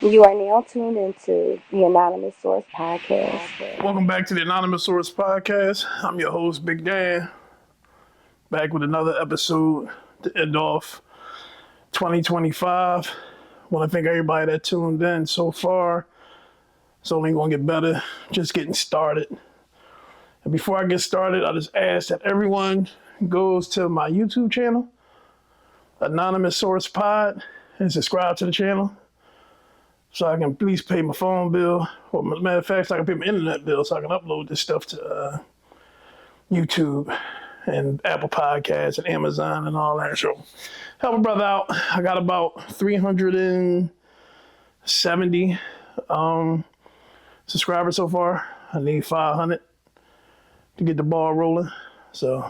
You are now tuned into the Anonymous Source Podcast. Welcome back to the Anonymous Source Podcast. I'm your host, Big Dan, back with another episode to end off 2025. Want to thank everybody that tuned in so far. It's only going to get better, just getting started. And before I get started, I just ask that everyone goes to my YouTube channel, Anonymous Source Pod, and subscribe to the channel so I can at least pay my phone bill. Or, as a matter of fact, so I can pay my internet bill so I can upload this stuff to YouTube and Apple Podcasts and Amazon and all that. So help a brother out. I got about 370 subscribers so far. I need 500 to get the ball rolling. So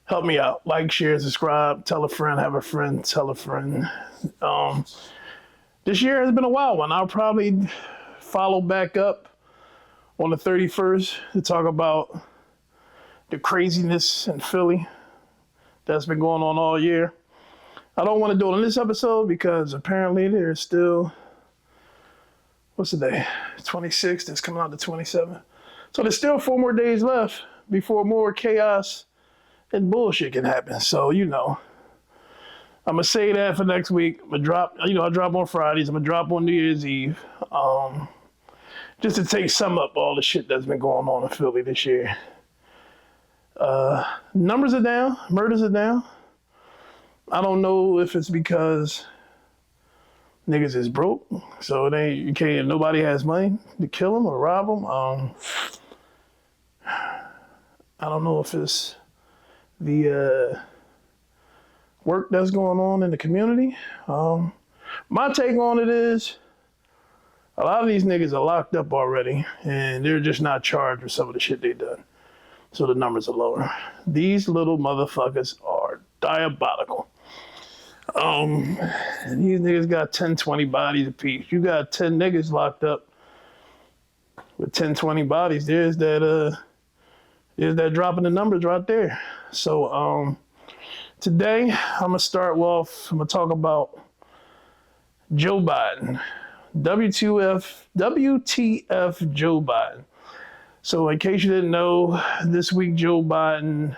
help me out. Like, share, subscribe, tell a friend, have a friend, tell a friend. This year has been a wild one. I'll probably follow back up on the 31st to talk about the craziness in Philly that's been going on all year. I don't want to do it on this episode because apparently there's still, what's the day? 26th, it's coming out the 27th. So there's still 4 more days left before more chaos and bullshit can happen. So, I'm going to say that for next week. I'm going to drop, I drop on Fridays. I'm going to drop on New Year's Eve. Just to take sum up all the shit that's been going on in Philly this year. Numbers are down. Murders are down. I don't know if it's because niggas is broke. So nobody has money to kill them or rob them. I don't know if it's the work that's going on in the community. My take on it is a lot of these niggas are locked up already and they're just not charged with some of the shit they done. So the numbers are lower. These little motherfuckers are diabolical. These niggas got 10, 20 bodies apiece. You got 10 niggas locked up with 10, 20 bodies. There's that dropping the numbers right there. So today I'm gonna start off. I'm gonna talk about Joe Biden. WTF Joe Biden. So in case you didn't know, this week Joe Biden,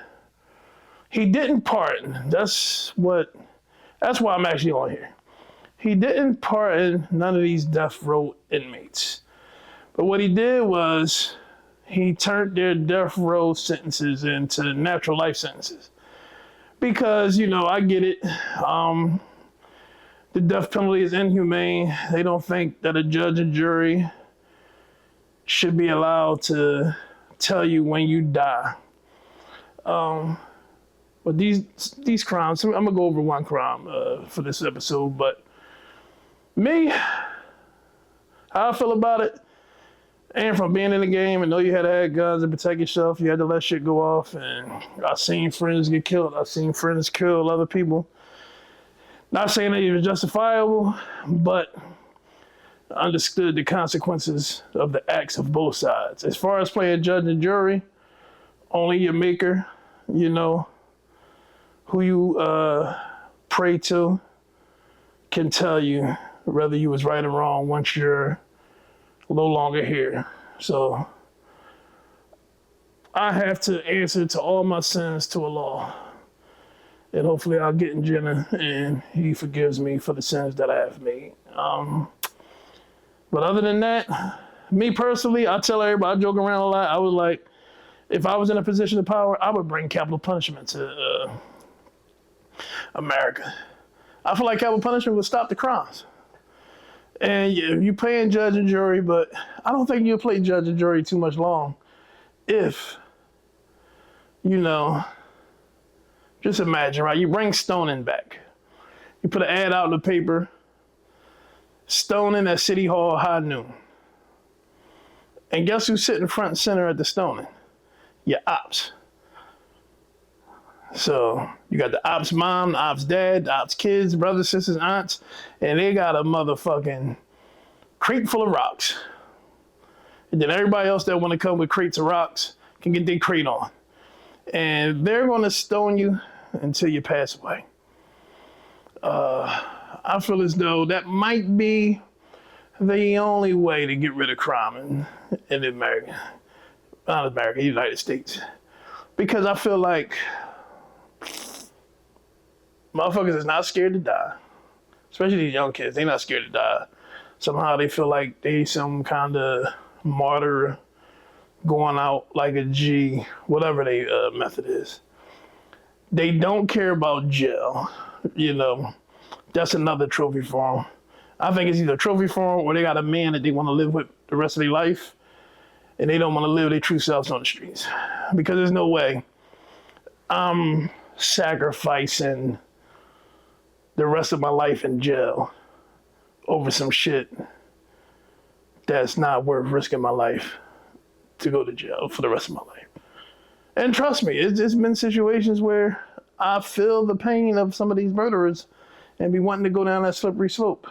he didn't pardon. That's why I'm actually on here. He didn't pardon none of these death row inmates. But what he did was he turned their death row sentences into natural life sentences. Because, I get it. The death penalty is inhumane. They don't think that a judge and jury should be allowed to tell you when you die. But these crimes, I'm going to go over one crime for this episode. But me, how I feel about it, and from being in the game and know you had to have guns and protect yourself, you had to let shit go off. And I've seen friends get killed. I've seen friends kill other people. Not saying that it was justifiable, but I understood the consequences of the acts of both sides. As far as playing judge and jury, only your maker, who you pray to, can tell you whether you was right or wrong once you're no longer here. So I have to answer to all my sins to Allah. And hopefully I'll get in Jannah and he forgives me for the sins that I have made. But other than that, me personally, I tell everybody, I joke around a lot. I was like, if I was in a position of power, I would bring capital punishment to America. I feel like capital punishment would stop the crimes. And yeah, you playing judge and jury, but I don't think you'll play judge and jury too much long if, just imagine, right? You bring stoning back. You put an ad out in the paper, stoning at City Hall high noon. And guess who's sitting front and center at the stoning? Your ops. So you got the ops mom, the ops dad, the ops kids, brothers, sisters, aunts, and they got a motherfucking crate full of rocks. And then everybody else that want to come with crates of rocks can get their crate on. And they're going to stone you until you pass away. I feel as though that might be the only way to get rid of crime in America, not America, United States. Because I feel like motherfuckers is not scared to die. Especially these young kids, they not scared to die. Somehow they feel like they some kind of martyr going out like a G, whatever they method is. They don't care about jail, you know. That's another trophy for them. I think it's either a trophy for them or they got a man that they want to live with the rest of their life and they don't want to live their true selves on the streets. Because there's no way I'm sacrificing the rest of my life in jail over some shit that's not worth risking my life to go to jail for the rest of my life. And trust me, it's been situations where I feel the pain of some of these murderers and be wanting to go down that slippery slope.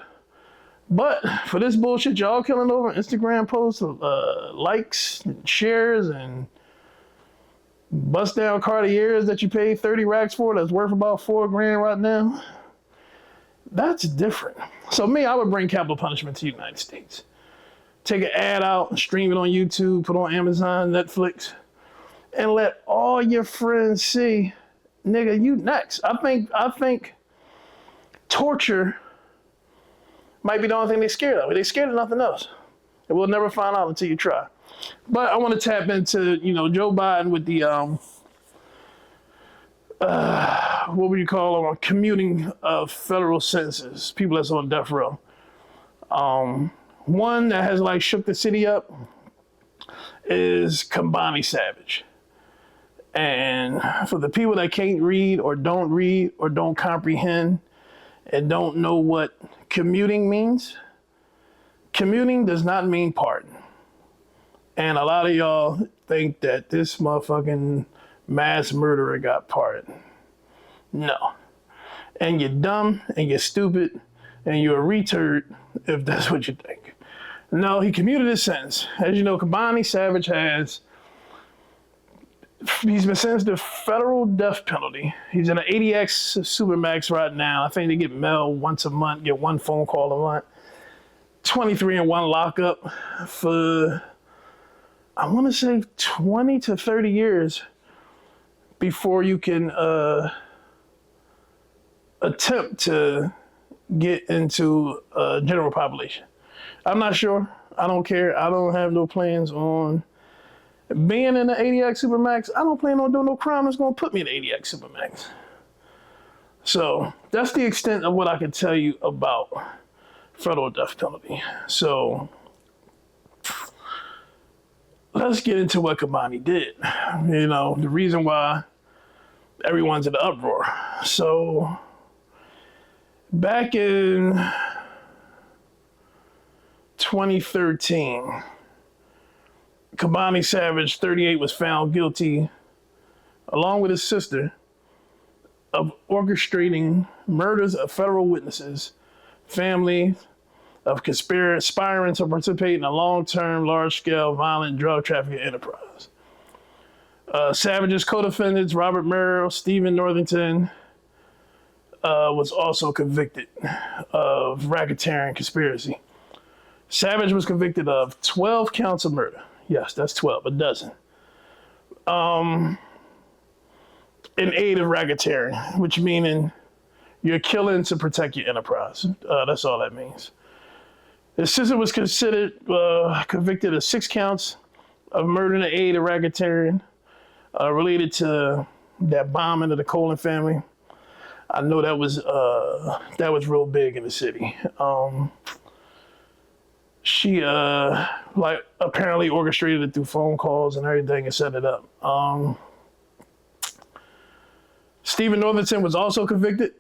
But for this bullshit y'all killing over Instagram posts, likes, and shares, and bust down Cartiers that you paid 30 racks for that's worth about $4,000 right now, that's different. So me, I would bring capital punishment to the United States. Take an ad out, stream it on YouTube, put on Amazon, Netflix, and let all your friends see, nigga, you next. I think torture might be the only thing they're scared of. They're scared of nothing else. And we'll never find out until you try. But I want to tap into, Joe Biden with the, what would you call them, commuting of federal sentences, people that's on death row. One that has like shook the city up is Combani Savage. And for the people that can't read or don't comprehend and don't know what commuting means, commuting does not mean pardon. And a lot of y'all think that this motherfucking mass murderer got pardoned. No. And you're dumb and you're stupid and you're a retard if that's what you think. No, he commuted his sentence. As you know, Combani Savage he's been sentenced to federal death penalty. He's in an ADX Supermax right now. I think they get mail once a month, get one phone call a month. 23 in one lockup for, I want to say 20 to 30 years before you can attempt to get into general population. I'm not sure. I don't care. I don't have no plans on being in the ADX Supermax. I don't plan on doing no crime that's going to put me in the ADX Supermax. So that's the extent of what I can tell you about federal death penalty. So let's get into what Combani did. The reason why everyone's in the uproar. So back in 2013, Commani Savage, 38, was found guilty, along with his sister, of orchestrating murders of federal witnesses, family, of conspiring to participate in a long-term, large-scale, violent drug trafficking enterprise. Savage's co-defendants, Robert Merrill, Stephen Northington, was also convicted of racketeering conspiracy. Savage was convicted of 12 counts of murder. Yes, that's 12, a dozen. In aid of racketeering, which meaning you're killing to protect your enterprise. That's all that means. His sister was convicted of 6 counts of murder in aid of racketeering related to that bombing of the Colin family. I know that was real big in the city. She apparently orchestrated it through phone calls and everything and set it up. Stephen Northington was also convicted.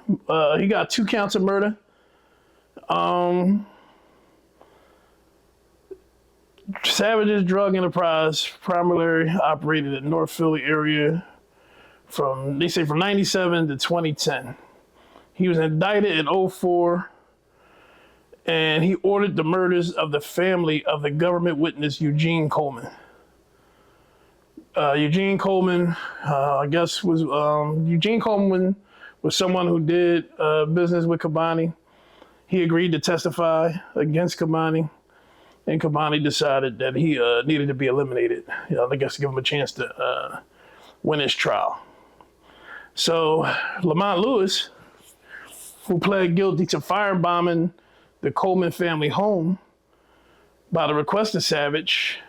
He got 2 counts of murder. Savage's drug enterprise primarily operated in North Philly area from 97 to 2010. He was indicted in 2004, and he ordered the murders of the family of the government witness Eugene Coleman. Eugene Coleman was someone who did business with Combani. He agreed to testify against Kabani, and Kabani decided that he needed to be eliminated. I guess to give him a chance to win his trial. So Lamont Lewis, who pled guilty to firebombing the Coleman family home by the request of Savage,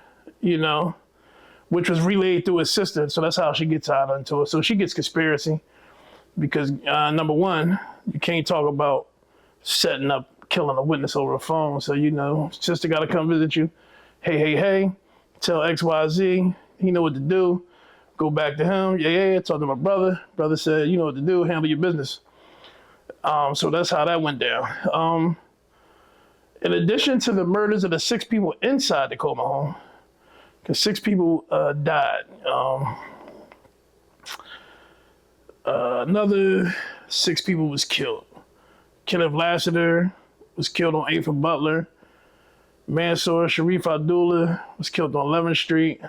which was relayed through his sister. So that's how she gets out into it. So she gets conspiracy because, number one, you can't talk about setting up killing a witness over a phone. So, sister got to come visit you. Hey, tell XYZ. He know what to do. Go back to him. Yeah, talk to my brother. Brother said, you know what to do. Handle your business. So that's how that went down. In addition to the murders of the 6 people inside the Coleman home, because 6 people died. Another 6 people was killed. Kenneth Lassiter was killed on 8th and Butler. Mansour Sharif Abdullah was killed on 11th Street.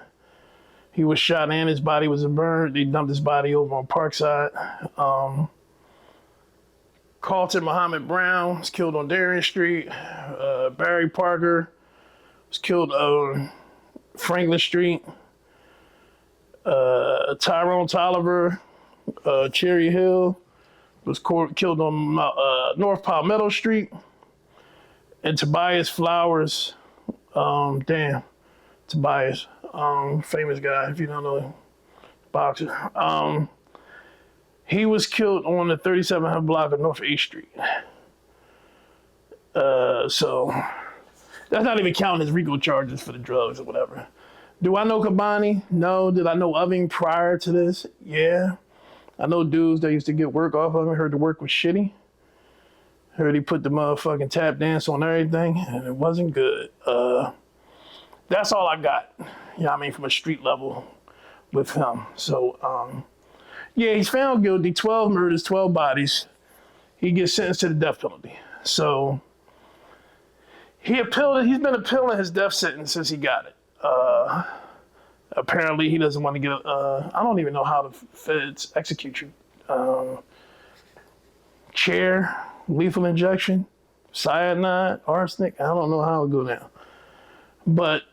He was shot and his body was burned. They dumped his body over on Parkside. Carlton Muhammad Brown was killed on Darien Street. Barry Parker was killed on Franklin Street. Tyrone Tolliver, Cherry Hill, was killed on North Palmetto Street. And Tobias Flowers, Tobias, famous guy, if you don't know, boxer. He was killed on the 3700 block of North 8th Street. So that's not even counting his RICO charges for the drugs or whatever. Do I know Kabani? No. Did I know of him prior to this? Yeah. I know dudes that used to get work off of him. Heard the work was shitty. Heard he put the motherfucking tap dance on everything, and it wasn't good. That's all I got. From a street level with him. So, he's found guilty. 12 murders, 12 bodies. He gets sentenced to the death penalty. So, he's been appealing his death sentence since he got it. Apparently, he doesn't want to get. I don't even know how the feds execute you. Chair, lethal injection, cyanide, arsenic. I don't know how it go down. But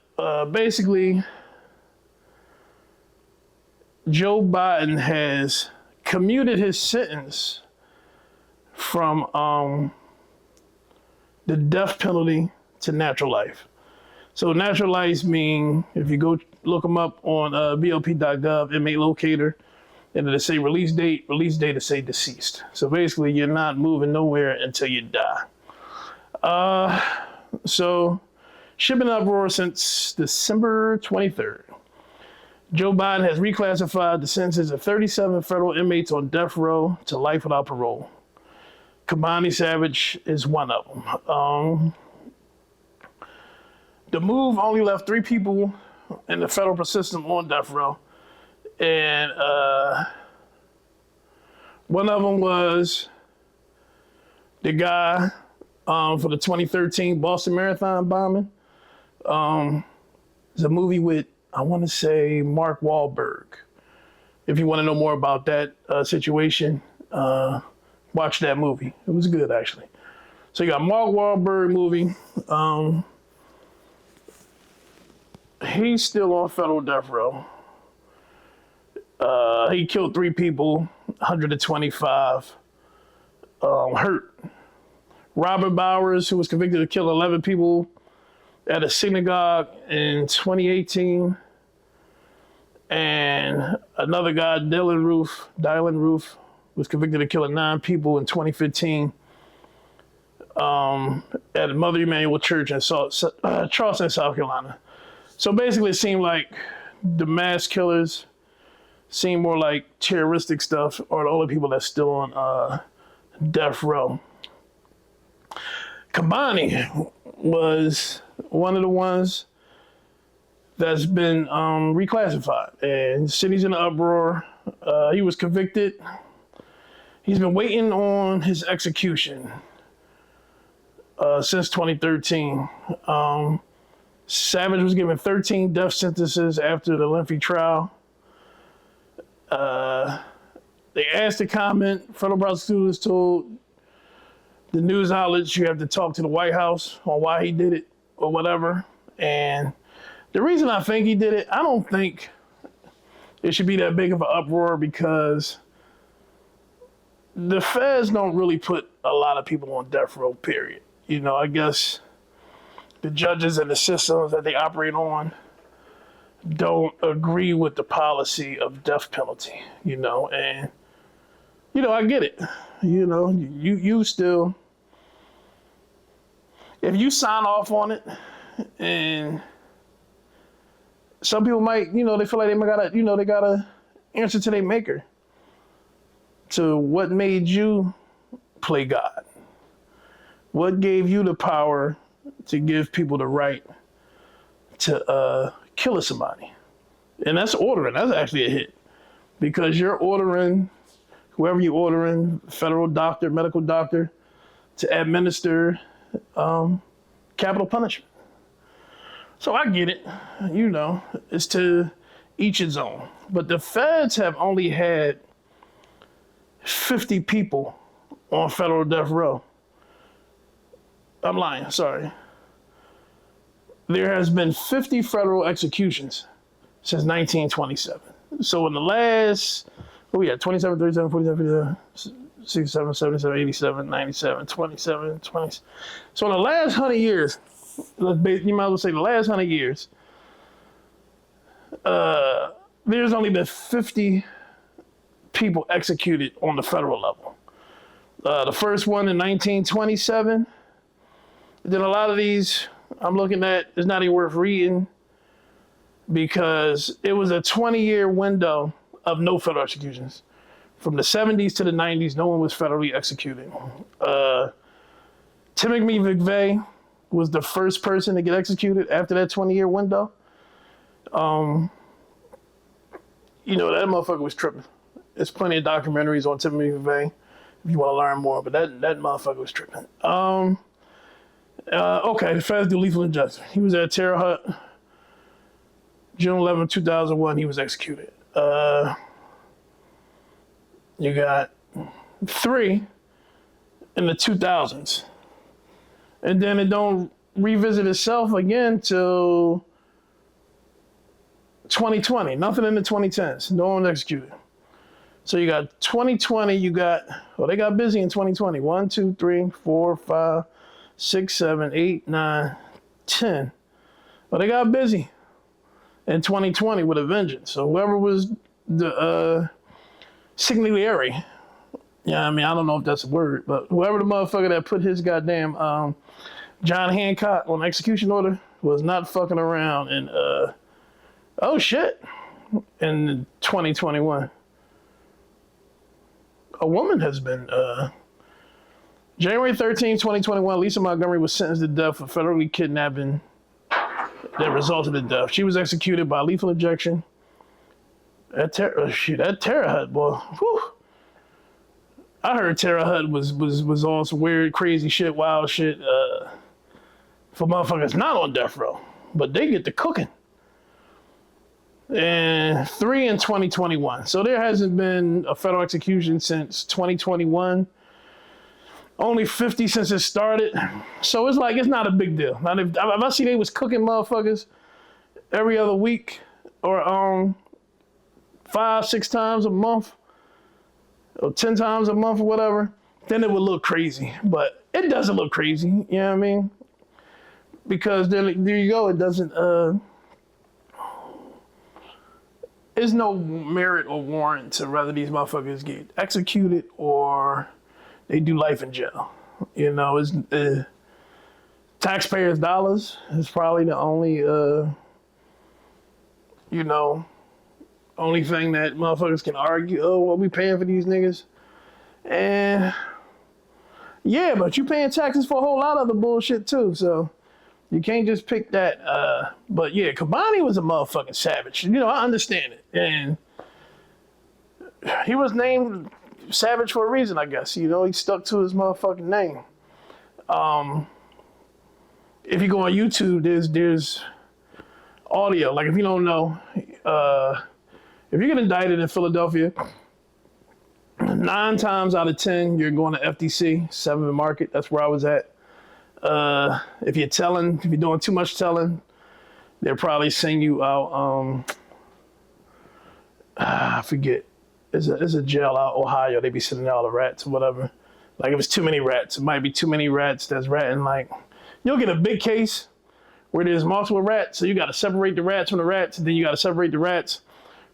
basically, Joe Biden has commuted his sentence from the death penalty to natural life. So natural life mean, if you go look them up on BLP.gov, inmate locator, and it'll say release date will say deceased. So basically you're not moving nowhere until you die. So ship in uproar since December 23rd. Joe Biden has reclassified the sentences of 37 federal inmates on death row to life without parole. Kabani Savage is one of them. The move only left 3 people in the federal system on death row. And one of them was the guy for the 2013 Boston Marathon bombing. It's a movie with, I want to say, Mark Wahlberg. If you want to know more about that situation, watch that movie. It was good, actually. So you got Mark Wahlberg movie. He's still on federal death row. He killed 3 people, 125 hurt. Robert Bowers, who was convicted of killing 11 people at a synagogue in 2018. And another guy, Dylan Roof, was convicted of killing 9 people in 2015 at a Mother Emanuel Church in Charleston, South Carolina. So basically it seemed like the mass killers seem more like terroristic stuff are the only people that's still on death row. Kabani was one of the ones that's been reclassified, and the city's in an uproar. He was convicted. He's been waiting on his execution since 2013. Savage was given 13 death sentences after the lengthy trial. They asked to comment. Federal prosecutors told the news outlets, you have to talk to the White House on why he did it or whatever. And the reason I think he did it, I don't think it should be that big of an uproar because the feds don't really put a lot of people on death row, period. You know, I guess the judges and the systems that they operate on don't agree with the policy of death penalty, you know, and, you know, I get it. You know, you still, if you sign off on it, and some people might, you know, they feel like they gotta answer to their maker, to what made you play God. What gave you the power to give people the right to kill somebody? And that's ordering. That's actually a hit. Because you're ordering, whoever you're ordering, federal doctor, medical doctor, to administer capital punishment. So I get it. You know, it's to each its own. But the feds have only had 50 people on federal death row. I'm lying, sorry. There has been 50 federal executions since 1927. So in the last, 27, 37, 47, 57, 67, 77, 87, 97, 27, 20. So in the last 100 years, you might as well say the last 100 years, there's only been 50 people executed on the federal level. The first one in 1927. Then a lot of these I'm looking at is not even worth reading because it was a 20-year window of no federal executions. From the 70s to the 90s, no one was federally executed. Timothy McVeigh was the first person to get executed after that 20-year window. You know, that motherfucker was tripping. There's plenty of documentaries on Timothy McVeigh if you want to learn more, but that motherfucker was tripping. Okay, the feds do lethal injection. He was at Terre Haute, June 11, 2001, he was executed. You got 3 in the 2000s. And then it don't revisit itself again till 2020. Nothing in the 2010s. No one executed. So you got 2020, they got busy in 2020. 1, 2, 3, 4, 5, 6, 7, 8, 9, 10. Well, they got busy in 2020 with a vengeance. So whoever was the signaliere, yeah, I mean, I don't know if that's a word, but whoever the motherfucker that put his goddamn John Hancock on execution order was not fucking around in, in 2021. A woman has been, January 13, 2021, Lisa Montgomery was sentenced to death for federally kidnapping that resulted in death. She was executed by lethal injection at Terre Haute, boy. Whew. I heard Terre Haute was all some weird, crazy shit, wild shit for motherfuckers not on death row, but they get the cooking. And 3 in 2021. So there hasn't been a federal execution since 2021. Only 50 since it started. So it's like, it's not a big deal. Now, if I see they was cooking motherfuckers every other week or 5, 6 times a month or 10 times a month or whatever, then it would look crazy. But it doesn't look crazy, you know what I mean? Because then there you go, it doesn't, there's no merit or warrant to whether these motherfuckers get executed or they do life in jail. You know, it's taxpayers' dollars is probably the only, only thing that motherfuckers can argue. Oh, what we paying for these niggas? And yeah, but you paying taxes for a whole lot of other bullshit too. So you can't just pick that. But yeah, Kabani was a motherfucking savage. You know, I understand it. And he was named Savage for a reason, I guess. You know, he stuck to his motherfucking name. If you go on YouTube, there's audio. Like, if you don't know, if you get indicted in Philadelphia, 9 9 times out of 10, you're going to FTC, 7th Market. That's where I was at. If you're doing too much telling, they'll probably send you out. I forget. It's a jail out Ohio. They be sending out the rats or whatever. Like if it's too many rats, it might be too many rats that's ratting. Like you'll get a big case where there's multiple rats, so you got to separate the rats from the rats, and then you got to separate the rats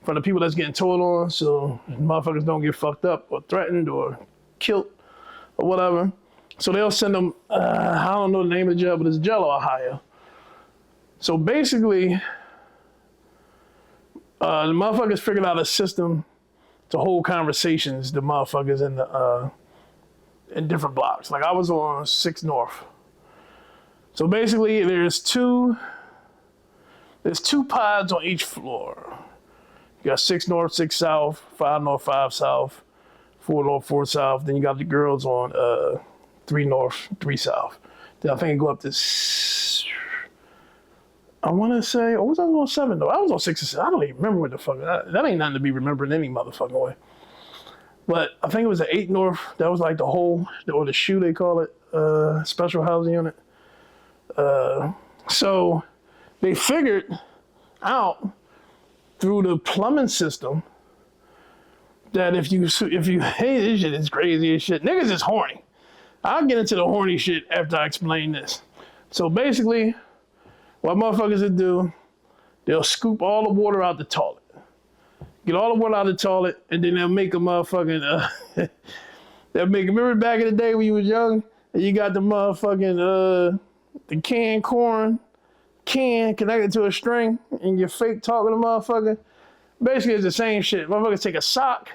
from the people that's getting told on, so motherfuckers don't get fucked up or threatened or killed or whatever. So they'll send them. I don't know the name of the jail, but it's jail Ohio. So basically, the motherfuckers figured out a system to hold conversations. The motherfuckers in different blocks. Like I was on 6 North. So basically, there's two pods on each floor. You got 6 North, 6 South, 5 North, 5 South, 4 North, 4 South. Then you got the girls on 3 North, 3 South. Then I think it go up to, I want to say, was I on 7 though? I was on 6 or 7. I don't even remember what the fuck. That ain't nothing to be remembered any motherfucking way. But I think it was the 8 North. That was like the whole, or the shoe they call it, special housing unit. So they figured out through the plumbing system that if you hey, this shit is crazy as shit. Niggas is horny. I'll get into the horny shit after I explain this. So basically, what motherfuckers will do, they'll scoop all the water out the toilet. Get all the water out of the toilet, and then they'll make a motherfucking, remember back in the day when you was young, and you got the motherfucking, the canned corn can connected to a string, and you're fake talking to motherfucker. Basically, it's the same shit. Motherfuckers take a sock,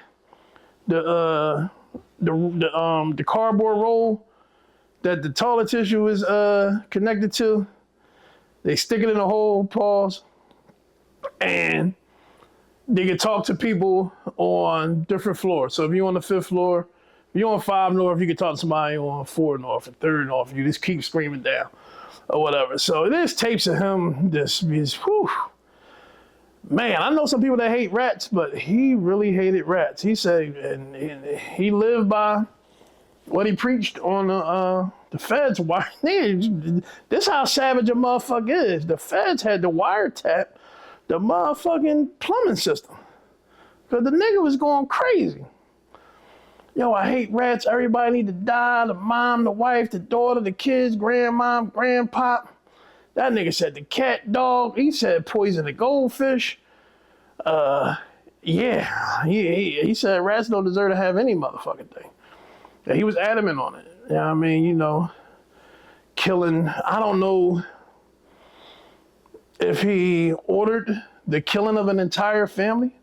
the cardboard roll that the toilet tissue is connected to. They stick it in a hole, pause, and they can talk to people on different floors. So if you're on the 5th floor, if you're on 5 North, you can talk to somebody on 4 North and 3rd North. You just keep screaming down or whatever. So there's tapes of him. Man, I know some people that hate rats, but he really hated rats. He said, and he lived by what he preached on the feds. This how savage a motherfucker is. The feds had to wiretap the motherfucking plumbing system because the nigga was going crazy. Yo, I hate rats. Everybody need to die. The mom, the wife, the daughter, the kids, grandmom, grandpop. That nigga said the cat, dog. He said poison the goldfish. He said rats don't deserve to have any motherfucking thing. Yeah, he was adamant on it. Yeah, I mean, killing. I don't know if he ordered the killing of an entire family.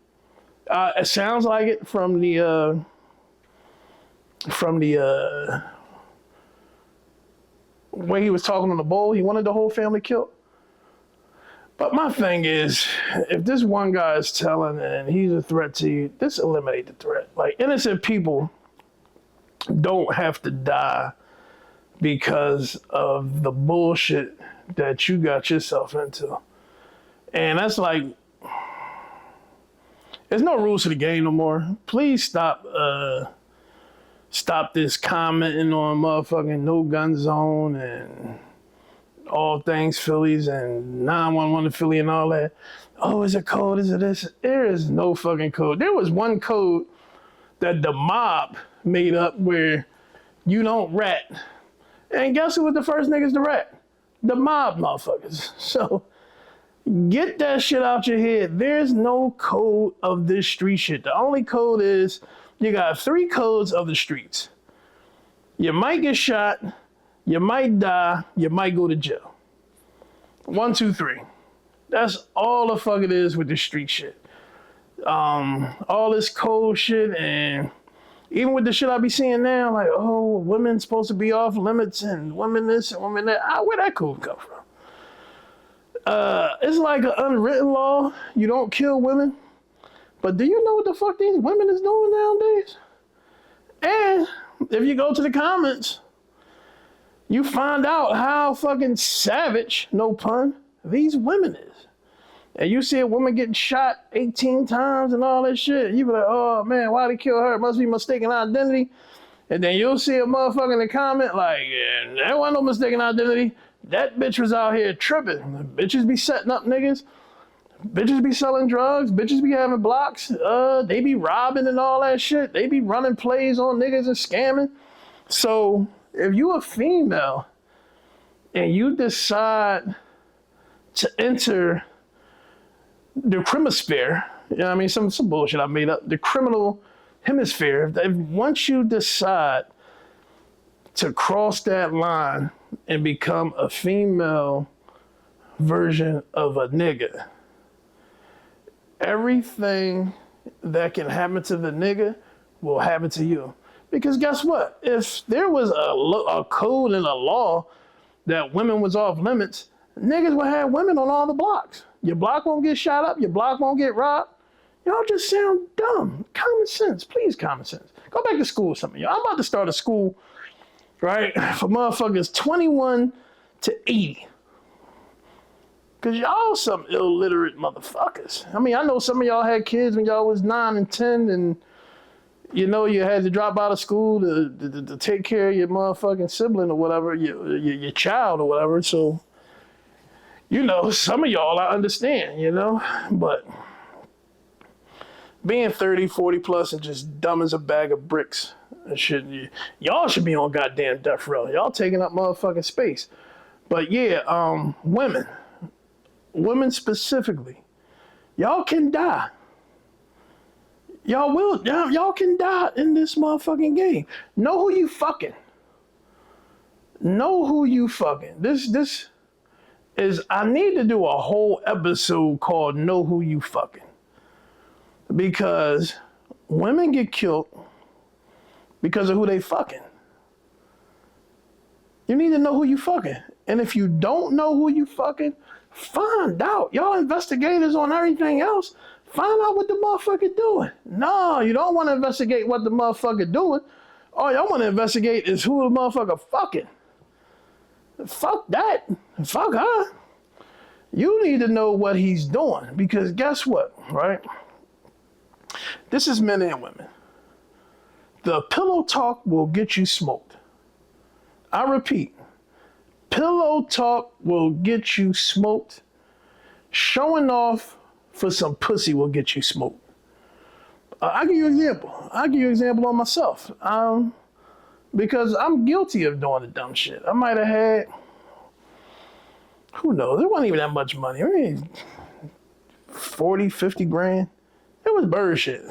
It sounds like it from the way he was talking on the bowl. He wanted the whole family killed. But my thing is, if this one guy is telling and he's a threat to you, just eliminate the threat. Like, innocent people don't have to die because of the bullshit that you got yourself into. And that's like, there's no rules to the game no more. Please stop this commenting on motherfucking no gun zone and all things Phillies and 911 Philly and all that. Oh, is it code? Is it this? There is no fucking code. There was one code that the mob made up where you don't rat. And guess who was the first niggas to rat? The mob motherfuckers. So get that shit out your head. There's no code of this street shit. The only code is you got 3 codes of the streets. You might get shot, you might die, you might go to jail. 1, 2, 3. That's all the fuck it is with the street shit. All this code shit, and even with the shit I be seeing now, like, oh, women's supposed to be off limits and women this and women that. Where that code come from? It's like an unwritten law. You don't kill women. But do you know what the fuck these women is doing nowadays? And if you go to the comments, you find out how fucking savage, no pun, these women is. and you see a woman getting shot 18 times and all that shit, you be like, oh man, why they kill her? It must be mistaken identity. And then you'll see a motherfucker in the comment like, yeah, there wasn't no mistaken identity. That bitch was out here tripping. Bitches be setting up niggas. Bitches be selling drugs. Bitches be having blocks. They be robbing and all that shit. They be running plays on niggas and scamming. So if you a female and you decide to enter the crimosphere, you know what I mean? Some bullshit I made up. The criminal hemisphere. Once you decide to cross that line and become a female version of a nigga, everything that can happen to the nigga will happen to you. Because guess what? If there was a code and a law that women was off limits, niggas would have women on all the blocks. Your block won't get shot up. Your block won't get robbed. Y'all just sound dumb. Common sense, please, common sense. Go back to school, some of y'all. I'm about to start a school, right, for motherfuckers 21 to 80. Because y'all some illiterate motherfuckers. I mean, I know some of y'all had kids when y'all was 9 and 10 and, you know, you had to drop out of school to take care of your motherfucking sibling or whatever, your child or whatever. So, you know, some of y'all I understand, you know, but being 30, 40 plus and just dumb as a bag of bricks, y'all should be on goddamn death row. Y'all taking up motherfucking space. But yeah, women specifically, y'all can die. Y'all can die in this motherfucking game. Know who you fucking. Know who you fucking. This is, I need to do a whole episode called Know Who You Fucking. Because women get killed because of who they fucking. You need to know who you fucking. And if you don't know who you fucking, find out. Y'all investigators on everything else, find out what the motherfucker doing. No, you don't want to investigate what the motherfucker doing. All y'all want to investigate is who the motherfucker fucking. Fuck that. Fuck her. You need to know what he's doing. Because guess what, right? This is men and women. The pillow talk will get you smoked. I repeat, pillow talk will get you smoked. Showing off for some pussy will get you smoked. I'll give you an example. I'll give you an example on myself. Because I'm guilty of doing the dumb shit. I might have had, who knows, there wasn't even that much money. I mean, 40, 50 grand. It was bird shit.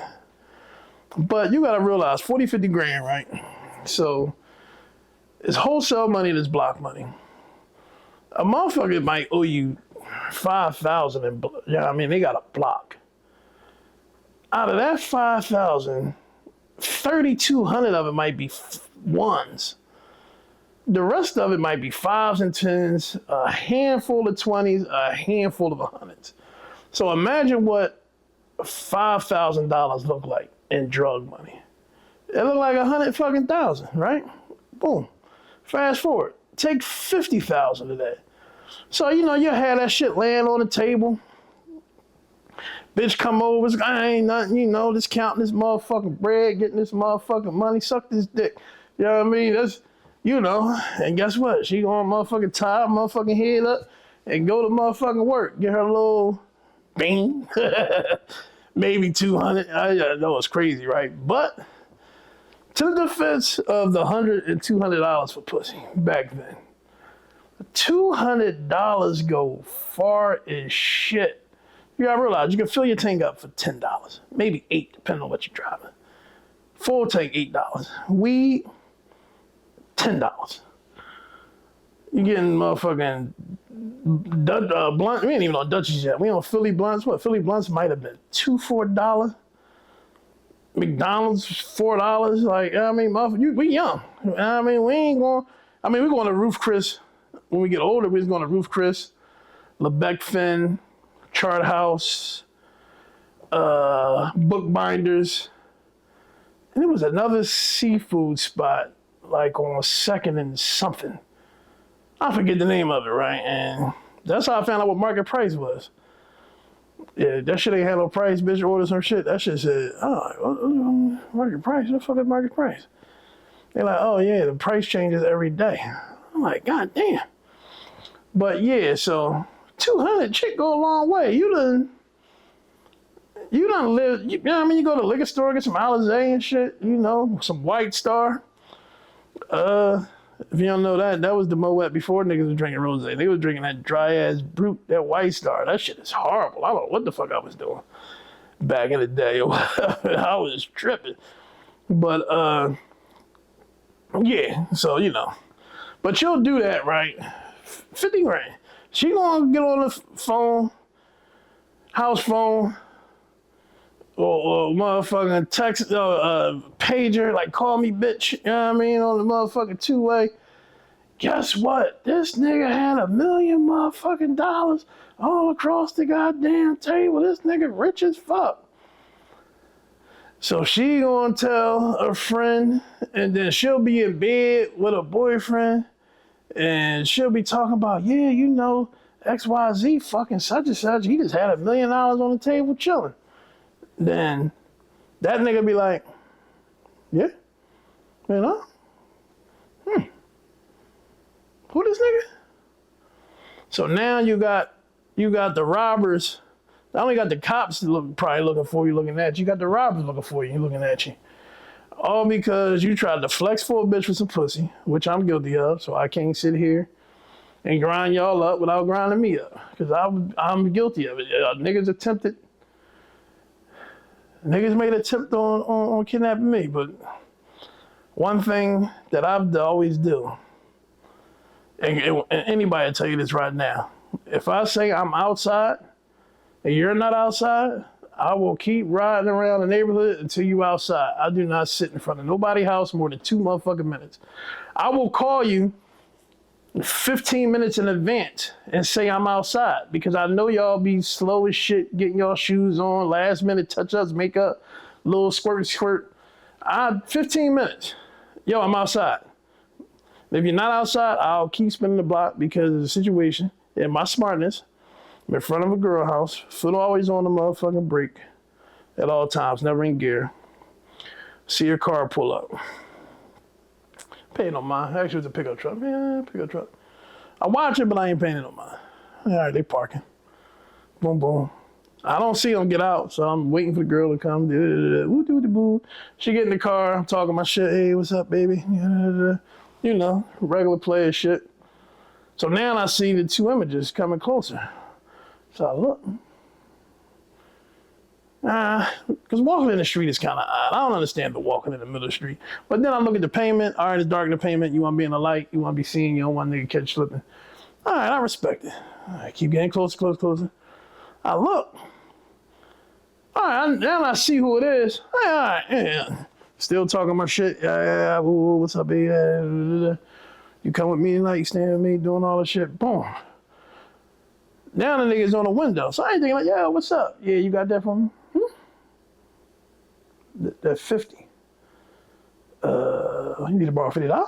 But you gotta realize, 40, 50 grand, right? So, it's wholesale money and it's block money. A motherfucker might owe you 5,000 in, yeah, I mean, they got a block. Out of that 5,000, 3,200 of it might be ones. The rest of it might be fives and tens, a handful of 20s, a handful of 100s. So imagine what $5,000 look like in drug money. It look like 100,000, right? Boom. Fast forward, take 50,000 of that. So you know you had that shit laying on the table. Bitch come over, I ain't nothing, you know, just counting this motherfucking bread, getting this motherfucking money, suck this dick. You know what I mean? That's, you know, and guess what? She gonna motherfucking tie her motherfucking head up and go to motherfucking work. Get her little bing. Maybe 200. I know it's crazy, right? But to the defense of the $100 and $200 for pussy back then, $200 go far as shit. You gotta realize you can fill your tank up for $10, maybe $8, depending on what you're driving. Full tank $8. Weed $10. You getting motherfucking blunt. We ain't even on Dutchies yet. We on Philly blunts. What Philly blunts might have been $2 for $1. McDonald's $4. Like, I mean, motherfucker, we young. I mean, we ain't going. I mean, we're going to Roof Chris. When we get older, we're going to Roof Chris, LeBeck Finn, Chart House, Bookbinders, and there was another seafood spot like on 2nd and something. I forget the name of it, right? And that's how I found out what market price was. Yeah, that shit ain't had no price, bitch. Order some shit. That shit said, market price. What the fuck is market price? They're like, oh yeah, the price changes every day. I'm like, god damn. But yeah, so 200 chick go a long way. You done live. You know what I mean? You go to the liquor store, get some Alizé and shit. You know, some White Star. If you don't know that, that was the Moet before niggas was drinking rosé. They was drinking that dry ass brute, that White Star. That shit is horrible. I don't know what the fuck I was doing back in the day. I was tripping. But yeah, so you know. But you'll do that, right? 50 grand. She gonna get on the phone, house phone, or motherfucking text, pager, like call me bitch, you know what I mean, on the motherfucking two-way. Guess what? This nigga had $1 million motherfucking dollars all across the goddamn table. This nigga rich as fuck. So she gonna tell a friend, and then she'll be in bed with a boyfriend, and she'll be talking about, yeah, you know, XYZ fucking such and such. He just had $1 million on the table chilling. Then that nigga be like, yeah, you know, who this nigga? So now you got the robbers. Not only got the cops probably looking for you, looking at you. You got the robbers looking for you, looking at you. All because you tried to flex for a bitch with some pussy, which I'm guilty of. So I can't sit here and grind y'all up without grinding me up, because I'm guilty of it. Niggas made an attempt on kidnapping me, but one thing that I've always do, and anybody will tell you this right now, if I say I'm outside and you're not outside, I will keep riding around the neighborhood until you outside. I do not sit in front of nobody's house more than 2 motherfucking minutes. I will call you 15 minutes in advance and say I'm outside, because I know y'all be slow as shit getting y'all shoes on, last minute touch-ups, makeup, little squirt. 15 minutes. Yo, I'm outside. If you're not outside, I'll keep spinning the block because of the situation and my smartness. I'm in front of a girl house, foot always on the motherfucking brake at all times, never in gear. See your car pull up. Pay no mind. Actually, it's a pickup truck. Yeah, pickup truck. I watch it, but I ain't paying no mind. All right, they parking. Boom, boom. I don't see them get out, so I'm waiting for the girl to come. Woo-doo-doo-boo. She get in the car. I'm talking my shit. Hey, what's up, baby? You know, regular player shit. So now I see the 2 images coming closer. So I look. Because walking in the street is kind of odd. I don't understand the walking in the middle of the street. But then I look at the pavement. All right, it's dark in the pavement. You want to be in the light. You want to be seen. You don't want nigga catch slipping. All right, I respect it. All right, keep getting closer. I look. All right, now I see who it is. All right, yeah. Still talking my shit. Yeah, what's up, baby? You come with me tonight. You stand with me, doing all this shit. Boom. Now the nigga's on the window. So I ain't thinking like, yeah, what's up? Yeah, you got that from me? That 50. You need to borrow $50?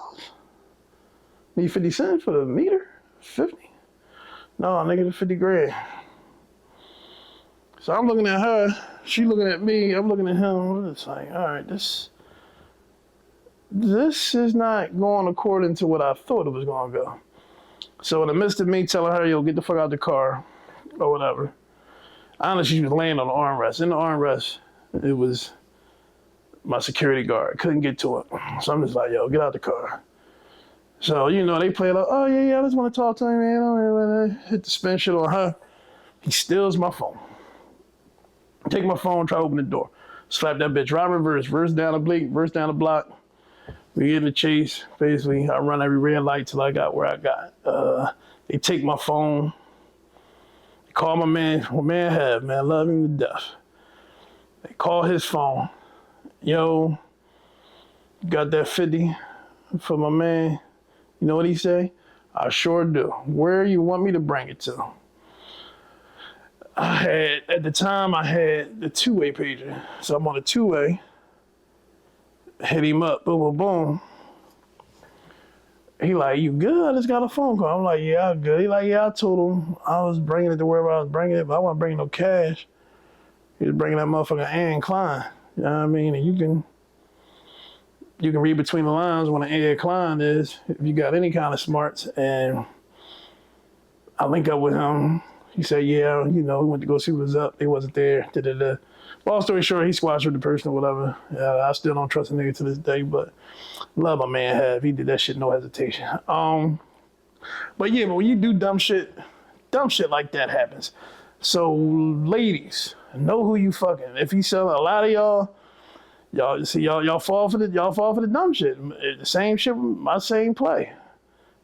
Need 50 cents for the meter? 50? No, nigga, 50 grand. So I'm looking at her, she looking at me, I'm looking at him. It's like, all right, this is not going according to what I thought it was going to go. So in the midst of me telling her, yo, get the fuck out the car, or whatever, honestly, she was laying on the armrest. In the armrest, it was my security guard. Couldn't get to it. So I'm just like, yo, get out the car. So, you know, they play like, oh, yeah, I just want to talk to him, man. I hit the spin shit on her. He steals my phone. Take my phone, try to open the door. Slap that bitch right reverse. Reverse down the block. We get in the chase. Basically, I run every red light till I got where I got. They take my phone. They call my man. What man have, man, love him to death. They call his phone. Yo, got that 50 for my man. You know what he say? I sure do. Where you want me to bring it to? At the time, I had the two-way pager. So I'm on a two-way. Hit him up, boom, boom, boom. He like, you good? I just got a phone call. I'm like, yeah, I'm good. He like, yeah, I told him I was bringing it to wherever I was bringing it, but I wasn't bringing no cash. He was bringing that motherfucker Ann Klein. You know what I mean? And you can read between the lines when an Ann Klein is, if you got any kind of smarts. And I link up with him. He said, yeah, he went to go see what was up. They wasn't there. Da-da-da. Long story short, he squashed with the person or whatever. I still don't trust a nigga to this day, but love my man have. He did that shit no hesitation. But when you do dumb shit like that happens. So ladies, know who you fucking. If you sell a lot of y'all fall for the dumb shit. The same shit, my same play.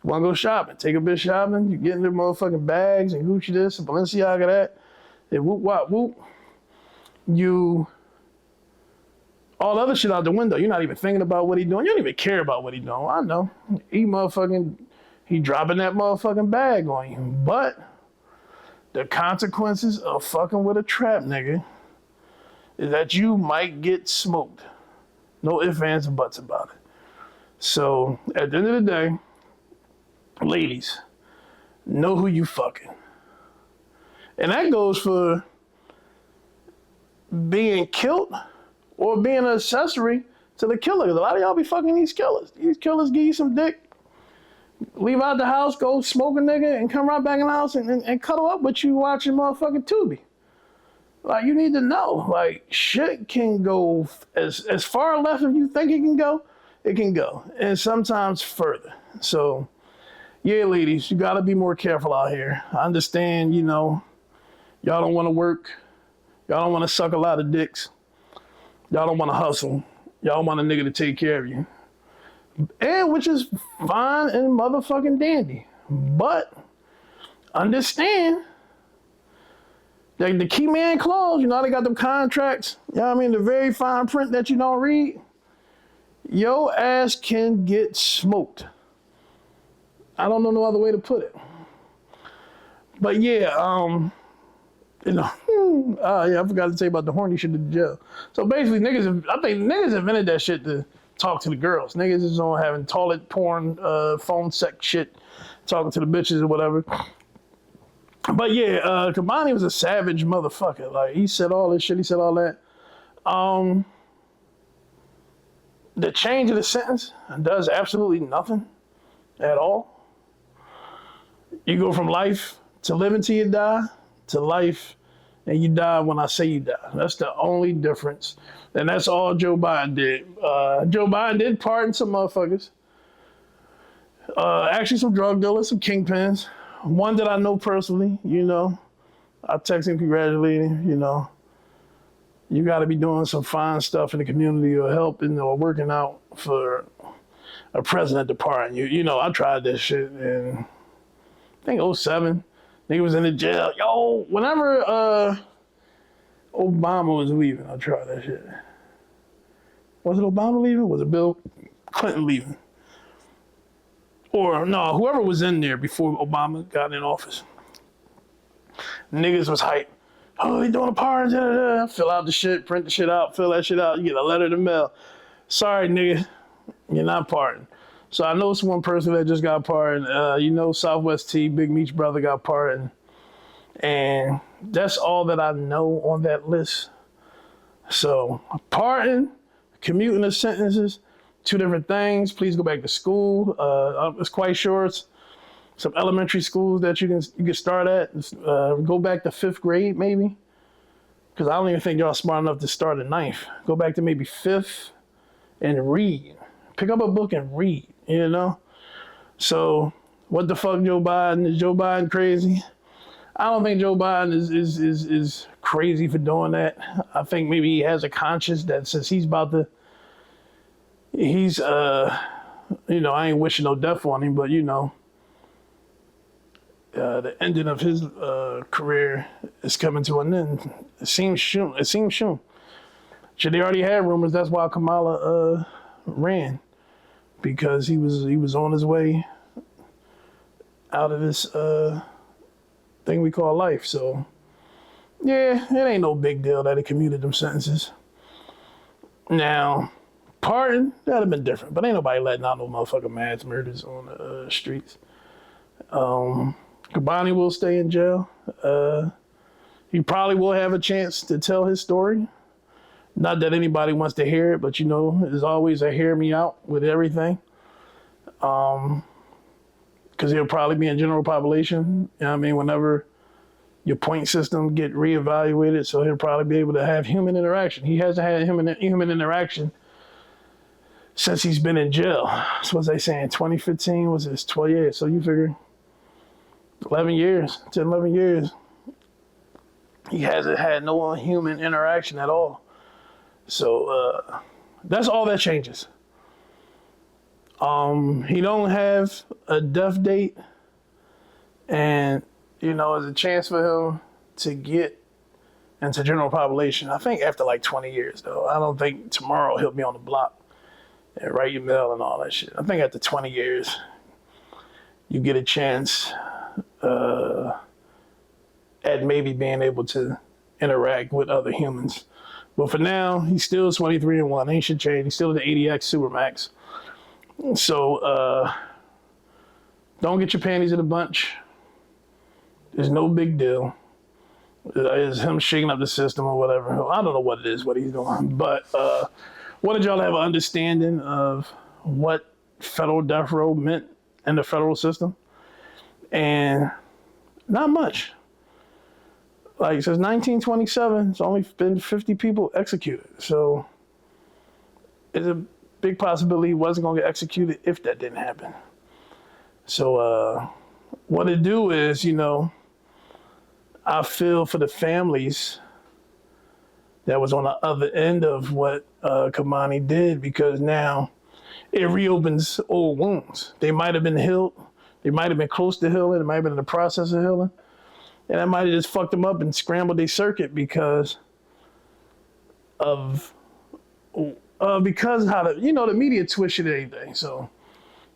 You wanna go shopping, take a bitch shopping, you get in their motherfucking bags and Gucci this and Balenciaga that, and whoop wop whoop. All the other shit out the window. You're not even thinking about what he doing. You don't even care about what he doing. I know. He dropping that motherfucking bag on you. But the consequences of fucking with a trap nigga is that you might get smoked. No ifs, ands, and buts about it. So at the end of the day, ladies, know who you fucking. And that goes for being killed or being an accessory to the killer. Because a lot of y'all be fucking these killers. These killers give you some dick, leave out the house, go smoke a nigga, and come right back in the house and cuddle up with you watching motherfucking Tubi. Like, you need to know, like, shit can go as far left as you think it can go. And sometimes further. So, yeah, ladies, you gotta be more careful out here. I understand, y'all don't wanna work. Y'all don't wanna suck a lot of dicks. Y'all don't wanna hustle. Y'all want a nigga to take care of you. And which is fine and motherfucking dandy. But understand that the key man clause, they got them contracts, the very fine print that you don't read, your ass can get smoked. I don't know no other way to put it. But yeah, I forgot to say about the horny shit in the jail. So basically, I think niggas invented that shit to talk to the girls. Niggas is on having toilet porn, phone sex shit, talking to the bitches or whatever. But yeah, Kamani was a savage motherfucker. Like, he said all this shit, he said all that. The change of the sentence does absolutely nothing at all. You go from life to live until you die, to life and you die when I say you die. That's the only difference. And that's all Joe Biden did. Joe Biden did pardon some motherfuckers. Actually, some drug dealers, some kingpins. One that I know personally, I text him congratulating, you got to be doing some fine stuff in the community or helping or working out for a president to pardon you. I tried this shit in, I think, 2007. Nigga was in the jail. Yo, whenever Obama was leaving, I tried that shit. Was it Obama leaving? Was it Bill Clinton leaving? Or no, whoever was in there before Obama got in office. Niggas was hype. Oh, they doing a pardon, fill out the shit, print the shit out, fill that shit out, you get a letter in the mail. Sorry, nigga, you're not pardoned. So I know it's one person that just got pardoned. Southwest T, Big Meech brother got pardoned. And that's all that I know on that list. So pardon, commuting the sentences, two different things. Please go back to school. I was quite sure it's some elementary schools that you can start at. Go back to 5th grade maybe. Because I don't even think y'all smart enough to start at 9th. Go back to maybe 5th and read. Pick up a book and read, So what the fuck, Joe Biden? Is Joe Biden crazy? I don't think Joe Biden is crazy for doing that. I think maybe he has a conscience that says I ain't wishing no death on him, but the ending of his career is coming to an end. It seems soon. Shit, they already had rumors. That's why Kamala ran, because he was on his way out of this thing we call life. So yeah, it ain't no big deal that he commuted them sentences. Now, Pardon, that'd have been different. But ain't nobody letting out no motherfucking mass murders on the streets. Kobani will stay in jail. He probably will have a chance to tell his story. Not that anybody wants to hear it, but there's always a hear me out with everything. Because he'll probably be in general population. You know what I mean? Whenever your point system get reevaluated, so he'll probably be able to have human interaction. He hasn't had human interaction since he's been in jail. So what was I saying? 2015 was his 12 years. So you figure 11 years, 10, 11 years. He hasn't had no human interaction at all. So that's all that changes. He don't have a death date, and there's a chance for him to get into general population. I think after like 20 years, though. I don't think tomorrow he'll be on the block and write your mail and all that shit. I think after 20 years, you get a chance at maybe being able to interact with other humans. But for now, he's still 23-1. Ain't shit changed. He's still the 80X Supermax. So don't get your panties in a bunch. There's no big deal. It's him shaking up the system or whatever. I don't know what it is, what he's doing. But wanted y'all to have an understanding of what federal death row meant in the federal system. And not much. Like, since 1927, it's only been 50 people executed. So it's a big possibility he wasn't going to get executed if that didn't happen. So what it do is, I feel for the families that was on the other end of what Kamani did, because now it reopens old wounds. They might have been healed. They might have been close to healing. It might have been in the process of healing. And that might have just fucked them up and scrambled their circuit because of how the media twisted everything. So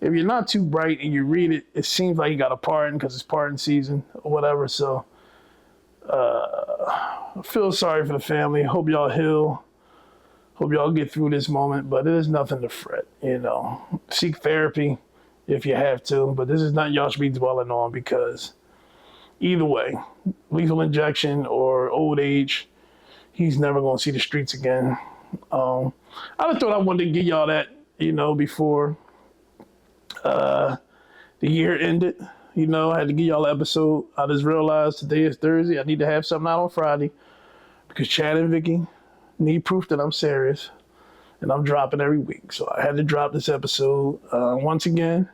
if you're not too bright and you read it, it seems like you got a pardon because it's pardon season or whatever. So I feel sorry for the family. Hope y'all heal. Hope y'all get through this moment, but it is nothing to fret. Seek therapy if you have to, but this is not y'all should be dwelling on, because either way, lethal injection or old age, he's never going to see the streets again. I just thought I wanted to give y'all that, before the year ended. I had to give y'all an episode. I just realized today is Thursday. I need to have something out on Friday because Chad and Vicky need proof that I'm serious, and I'm dropping every week. So I had to drop this episode. Once again,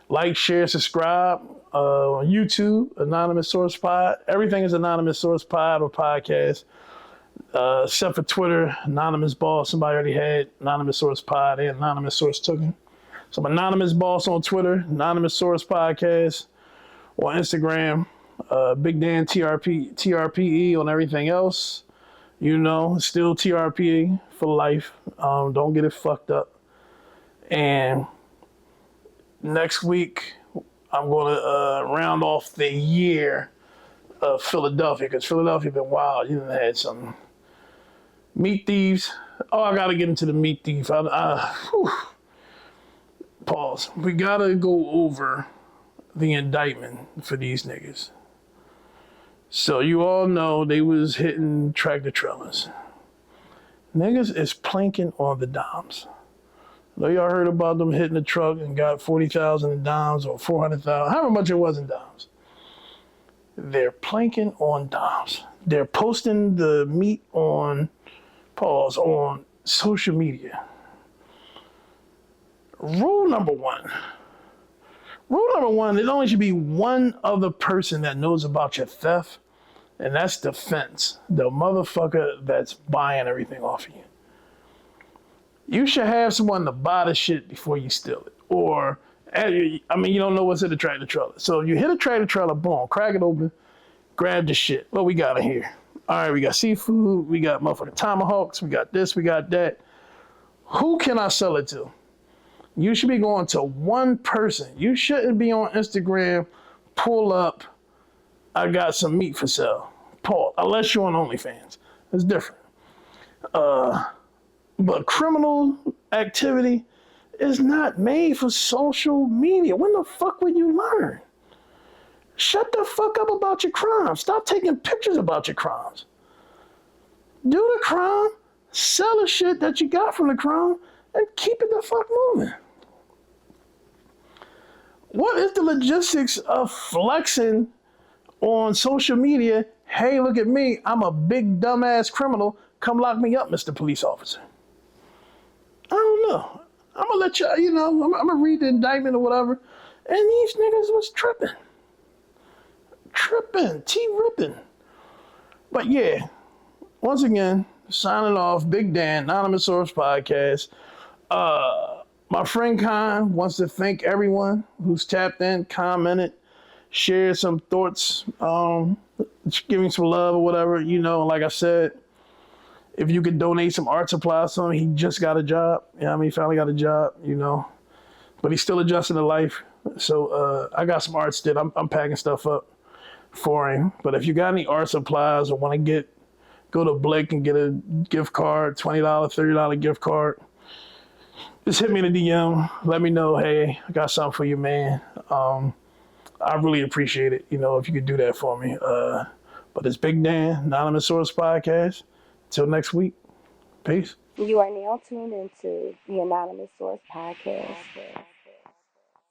like, share, subscribe. On YouTube, Anonymous Source Pod. Everything is Anonymous Source Pod or podcast. Except for Twitter, Anonymous Boss. Somebody already had Anonymous Source Pod and Anonymous Source Token. So I'm Anonymous Boss on Twitter, Anonymous Source Podcast on Instagram, Big Dan TRPE on everything else. Still TRPE for life. Don't get it fucked up. And next week, I'm going to round off the year of Philadelphia, because Philadelphia been wild. You done had some meat thieves. Oh, I got to get into the meat thief. Pause. We got to go over the indictment for these niggas. So you all know they was hitting tractor trailers. Niggas is planking on the dimes. I know y'all heard about them hitting the truck and got 40,000 in dimes or 400,000, however much it was in dimes. They're planking on dimes. They're posting the meat on social media. Rule number one, there only should be one other person that knows about your theft, and that's the fence, the motherfucker that's buying everything off of you. You should have someone to buy the shit before you steal it. Or, you don't know what's in the tractor trailer. So you hit a tractor trailer, boom, crack it open, grab the shit. What we got in here? All right, we got seafood, we got motherfucking tomahawks, we got this, we got that. Who can I sell it to? You should be going to one person. You shouldn't be on Instagram, pull up, I got some meat for sale. Paul, unless you're on OnlyFans. It's different. But criminal activity is not made for social media. When the fuck would you learn? Shut the fuck up about your crimes. Stop taking pictures about your crimes. Do the crime, sell the shit that you got from the crime, and keep it the fuck moving. What is the logistics of flexing on social media? Hey, look at me. I'm a big dumbass criminal. Come lock me up, Mr. Police Officer. I don't know. I'm gonna let you, I'm gonna read the indictment or whatever. And these niggas was tripping, T-ripping. But yeah, once again, signing off, Big Dan, Anonymous Source Podcast. My friend Khan wants to thank everyone who's tapped in, commented, shared some thoughts, giving some love or whatever. Like I said, if you could donate some art supplies to him, he just got a job. He finally got a job, but he's still adjusting to life. So I got some art still. I'm packing stuff up for him. But if you got any art supplies or want to go to Blick and get a gift card, $20, $30 gift card, just hit me in the DM. Let me know, hey, I got something for you, man. I really appreciate it, if you could do that for me. But it's Big Dan, Anonymous Source Podcast. Until next week, peace. You are now tuned into the Anonymous Source Podcast.